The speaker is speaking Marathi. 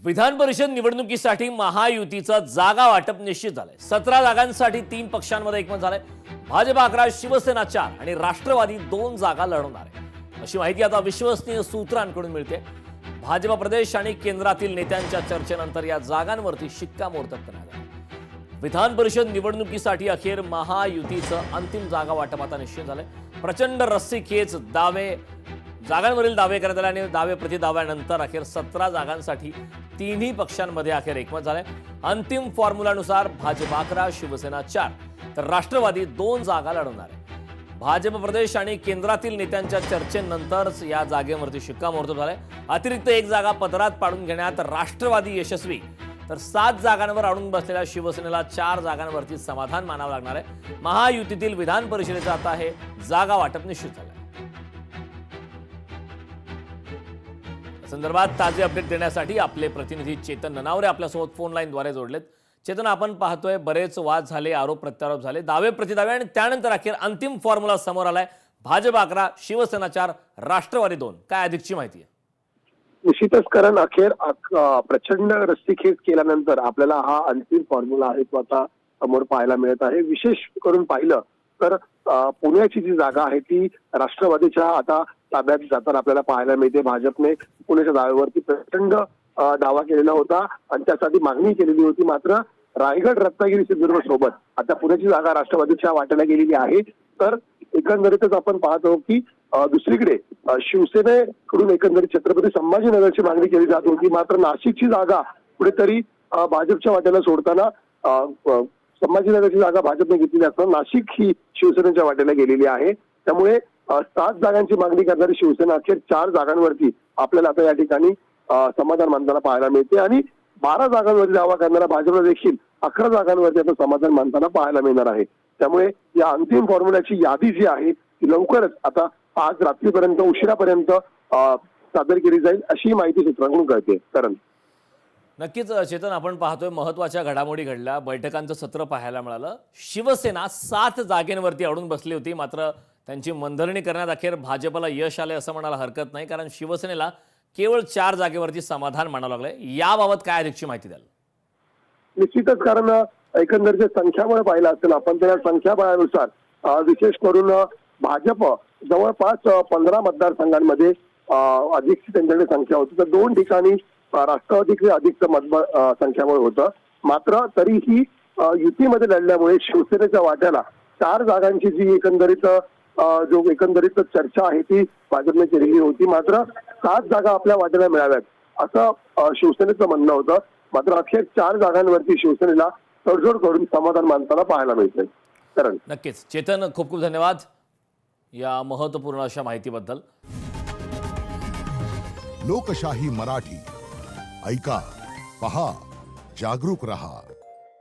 विधान परिषद निवडणुकीसाठी महायुतीचं जागा वाटप निश्चित झालंय। 17 जागांसाठी 3 पक्षांमध्ये एकमत झालंय। भाजप 11, शिवसेना 4 आणि राष्ट्रवादी 2 जागा लढवणार आहे, अशी माहिती आता विश्वसनीय सूत्रांकडून मिळते। भाजप प्रदेश आणि केंद्रातील नेत्यांच्या चर्चेनंतर या जागांवरती शिक्कामोर्तब करण्यात आलं। विधान परिषद निवडणुकीसाठी अखेर महायुतीचं अंतिम जागा वाटप आता निश्चित झालंय। प्रचंड रस्सीखेच जागांवरील दावे करण्यात आले आणि दावे प्रतिदाव्यानंतर अखेर 17 जागांसाठी तिन्ही पक्षांमध्ये अखेर एकमत झालंय। अंतिम फॉर्म्युलानुसार भाजप 11, शिवसेना 4 तर राष्ट्रवादी 2 जागा लढवणार आहे। भाजप प्रदेश आणि केंद्रातील नेत्यांच्या चर्चेनंतरच या जागेवरती शिक्कामोर्तब झालंय। अतिरिक्त 1 जागा पदरात पाडून घेण्यात राष्ट्रवादी यशस्वी, तर 7 जागांवर अडून बसलेल्या शिवसेनेला 4 जागांवरती समाधान मानावं लागणार आहे। महायुतीतील विधान परिषदेचं आता हे जागा वाटप निश्चित झालंय। संदर्भात ताजे अपडेट देण्यासाठी आपले प्रतिनिधी चेतन ननावरे आपल्यासोबत फोन लाईनद्वारे जोडलेत। चेतन, आपण पाहतोय बरेच वाद झाले, आरोप प्रत्यारोप झाले, दावे प्रतिदावे आणि त्यानंतर अखेर अंतिम फॉर्म्युला समोर आलाय। भाजप 11, शिवसेना 4, राष्ट्रवादी 2, काय अधिकची माहिती आहे? निश्चितच कारण अखेर प्रचंड रस्सीखेच केल्यानंतर आपल्याला हा अंतिम फॉर्म्युला आहे तो आता समोर पाहायला मिळत आहे। विशेष करून पाहिलं तर पुण्याची जी जागा आहे ती राष्ट्रवादीच्या आता ताब्यात जाताना आपल्याला पाहायला मिळते। भाजपने पुण्याच्या जागेवरती प्रचंड दावा केलेला होता आणि त्यासाठी मागणी केलेली होती, मात्र रायगड, रत्नागिरी, सिंधुदुर्ग सोबत आता पुण्याची जागा राष्ट्रवादीच्या वाट्याला गेलेली आहे। तर एकंदरीतच आपण पाहतो की दुसरीकडे शिवसेनेकडून एकंदरीत छत्रपती संभाजीनगरची मागणी केली जात होती, मात्र नाशिकची जागा कुठेतरी भाजपच्या वाट्याला सोडताना संभाजीनगरची जागा भाजपने घेतलेली असताना नाशिक ही शिवसेनेच्या वाट्याला गेलेली आहे। त्यामुळे 7 जागांची मागणी करणारी शिवसेना अखेर 4 जागांवरती आपल्याला आता या ठिकाणी समाधान मानताना पाहायला मिळते आणि 12 जागांवरती दावा करणारा भाजपला देखील 11 जागांवरती आता समाधान मानताना पाहायला मिळणार आहे। त्यामुळे या अंतिम फॉर्म्युल्याची यादी जी आहे ती लवकरच आता आज रात्रीपर्यंत, उशिरापर्यंत सादर केली जाईल, अशी माहिती सूत्रांकडून कळते। कारण नक्कीच चेतन, आपण पाहतोय महत्त्वाच्या घडामोडी घडल्या, बैठकांचं सत्र पाहायला मिळालं। शिवसेना 7 जागेंवरती अडून बसली होती, मात्र त्यांची मनधरणी करण्यात अखेर भाजपला यश आले असं म्हणायला हरकत नाही, कारण शिवसेनेला केवळ 4 जागेवरती समाधान मानावं लागलंय। याबाबत काय अधिकची माहिती द्याल? निश्चितच कारण एकंदरीत संख्याबळ पाहिलं असेल आपण, त्या संख्याबळानुसार विशेष करून भाजप जवळपास 15 मतदारसंघांमध्ये अधिक त्यांच्याकडे संख्या होती, तर 2 ठिकाणी राष्ट्रवादीकडे अधिकचं संख्याबळ होतं। मात्र तरीही युतीमध्ये लढल्यामुळे शिवसेनेच्या वाट्याला 4 जागांची जी एकंदरीत चर्चा आहे ती भाजपने केलेली होती, मात्र 7 जागा आपल्या वाट्याला मिळाव्यात असं शिवसेनेचं म्हणणं होतं। मात्र अखेर 4 जागांवरती शिवसेनेला तडजोड करून समाधान मानताना पाहायला मिळतंय। कारण नक्कीच चेतन, खूप खूप धन्यवाद या महत्त्वपूर्ण अशा माहितीबद्दल। लोकशाही मराठी ऐका, पहा, जागरूक रहा।